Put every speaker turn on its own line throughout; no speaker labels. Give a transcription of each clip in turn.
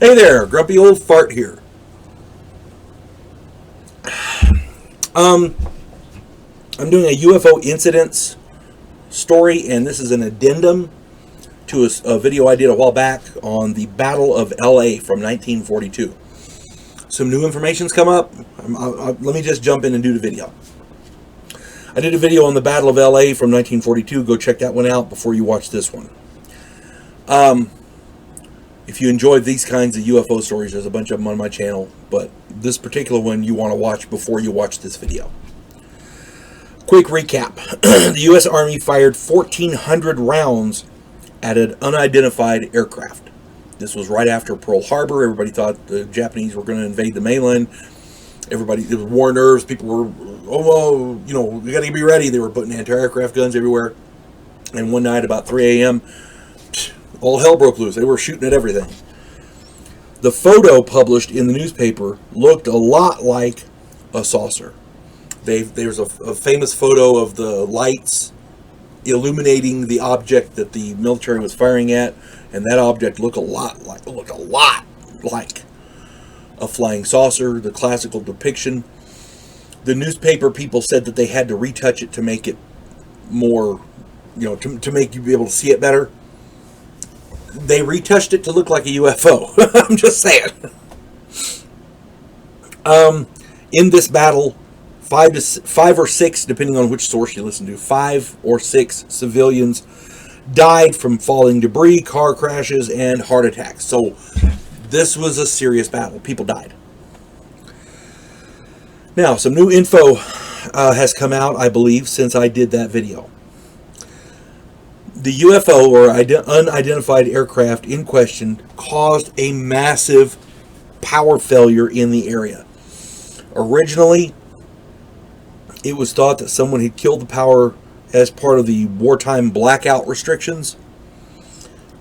Hey there, grumpy old fart here. I'm doing a UFO incidents story, and this is an addendum to a video I did a while back on the Battle of LA from 1942. Some new information's come up. Let me just jump in and do the video. I did a video on the Battle of LA from 1942. Go check that one out before you watch this one. If you enjoyed these kinds of UFO stories, there's a bunch of them on my channel, but this particular one you want to watch before you watch this video. Quick recap. The U.S. Army fired 1,400 rounds at an unidentified aircraft. This was right after Pearl Harbor. Everybody thought the Japanese were going to invade the mainland. Everybody, there was war nerves. People were, we got to be ready. They were putting anti-aircraft guns everywhere. And one night about 3 a.m., all hell broke loose. They were shooting at everything. The photo published in the newspaper looked a lot like a saucer. There's a famous photo of the lights illuminating the object that the military was firing at, and that object looked a lot like a flying saucer, the classical depiction. The newspaper people said that they had to retouch it to make it more, to make you be able to see it better. They retouched it to look like a UFO. I'm just saying. In this battle, five or six, depending on which source you listen to, 5 or 6 civilians died from falling debris, car crashes, and heart attacks. So this was a serious battle. People died. Now, some new info has come out, I believe, since I did that video. The UFO, or unidentified aircraft in question, caused a massive power failure in the area. Originally, it was thought that someone had killed the power as part of the wartime blackout restrictions.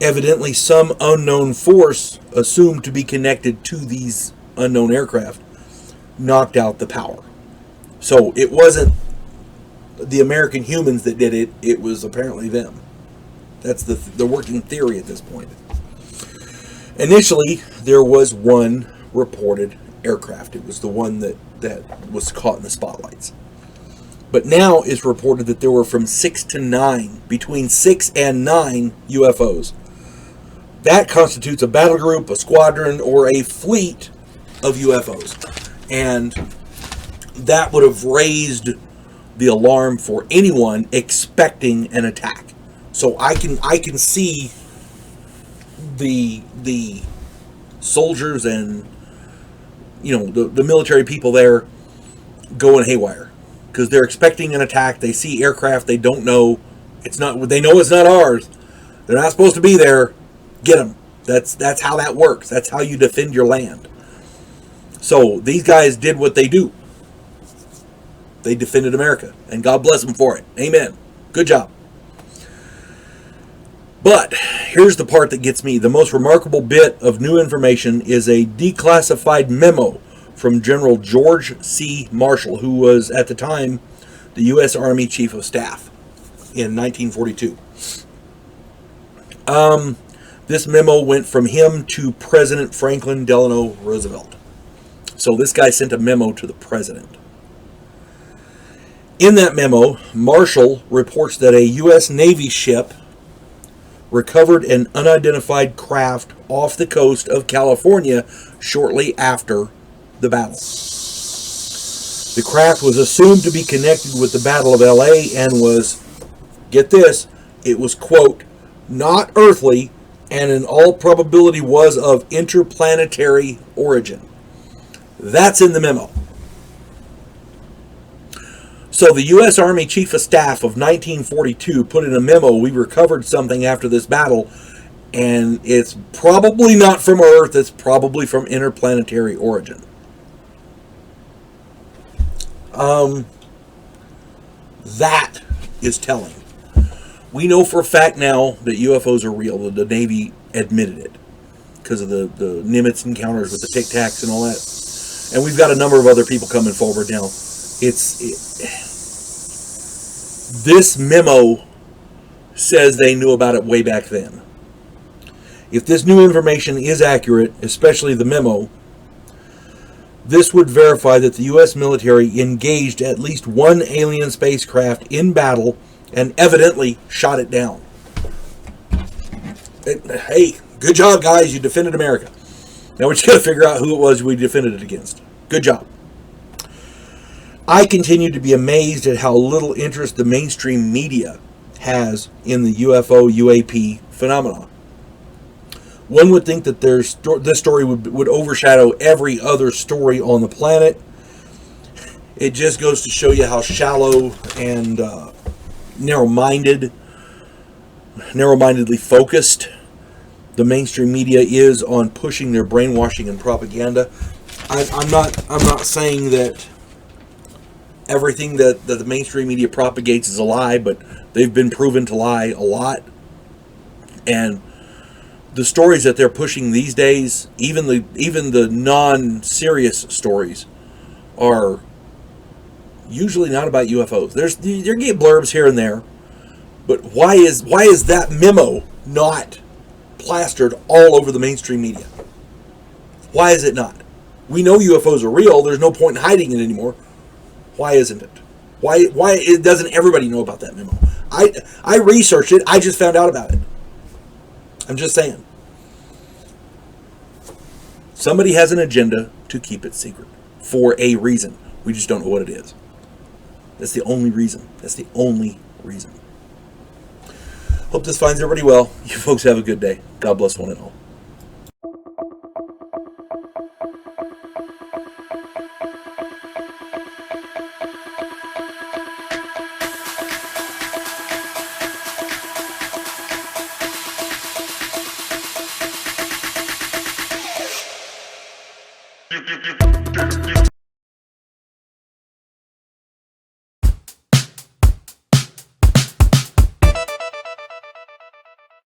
Evidently, some unknown force, assumed to be connected to these unknown aircraft, knocked out the power. So it wasn't the American humans that did it, it was apparently them. That's the working theory at this point. Initially, there was one reported aircraft. It was the one that was caught in the spotlights. But now it's reported that there were from 6 to 9, between 6 and 9 UFOs. That constitutes a battle group, a squadron, or a fleet of UFOs. And that would have raised the alarm for anyone expecting an attack. So I can see the soldiers and the military people there going haywire because they're expecting an attack. They see aircraft they don't know. They know it's not ours. They're not supposed to be there. Get them. That's how that works. That's how you defend your land. So these guys did what they do. They defended America, and God bless them for it. Amen. Good job. But here's the part that gets me. The most remarkable bit of new information is a declassified memo from General George C. Marshall, who was at the time the U.S. Army Chief of Staff in 1942. This memo went from him to President Franklin Delano Roosevelt. So this guy sent a memo to the president. In that memo, Marshall reports that a U.S. Navy ship recovered an unidentified craft off the coast of California shortly after the battle. The craft was assumed to be connected with the Battle of LA and was, get this, it was, quote, not earthly and in all probability was of interplanetary origin. That's in the memo. So the U.S. Army Chief of Staff of 1942 put in a memo, we recovered something after this battle, and it's probably not from Earth, it's probably from interplanetary origin. That is telling. We know for a fact now that UFOs are real. The Navy admitted it because of the Nimitz encounters with the Tic Tacs and all that. And we've got a number of other people coming forward now. This memo says they knew about it way back then. If this new information is accurate, especially the memo, this would verify that the U.S. military engaged at least one alien spacecraft in battle and evidently shot it down. Hey, good job, guys. You defended America. Now we just got to figure out who it was we defended it against. Good job. I continue to be amazed at how little interest the mainstream media has in the UFO UAP phenomenon. One would think that this story would overshadow every other story on the planet. It just goes to show you how shallow and narrow-mindedly focused the mainstream media is on pushing their brainwashing and propaganda. I'm not saying that everything that the mainstream media propagates is a lie, but they've been proven to lie a lot. And the stories that they're pushing these days, even the non-serious stories, are usually not about UFOs. You're getting blurbs here and there, but why is that memo not plastered all over the mainstream media? Why is it not? We know UFOs are real. There's no point in hiding it anymore. Why isn't it? Why doesn't everybody know about that memo? I researched it. I just found out about it. I'm just saying. Somebody has an agenda to keep it secret for a reason. We just don't know what it is. That's the only reason. That's the only reason. Hope this finds everybody well. You folks have a good day. God bless one and all.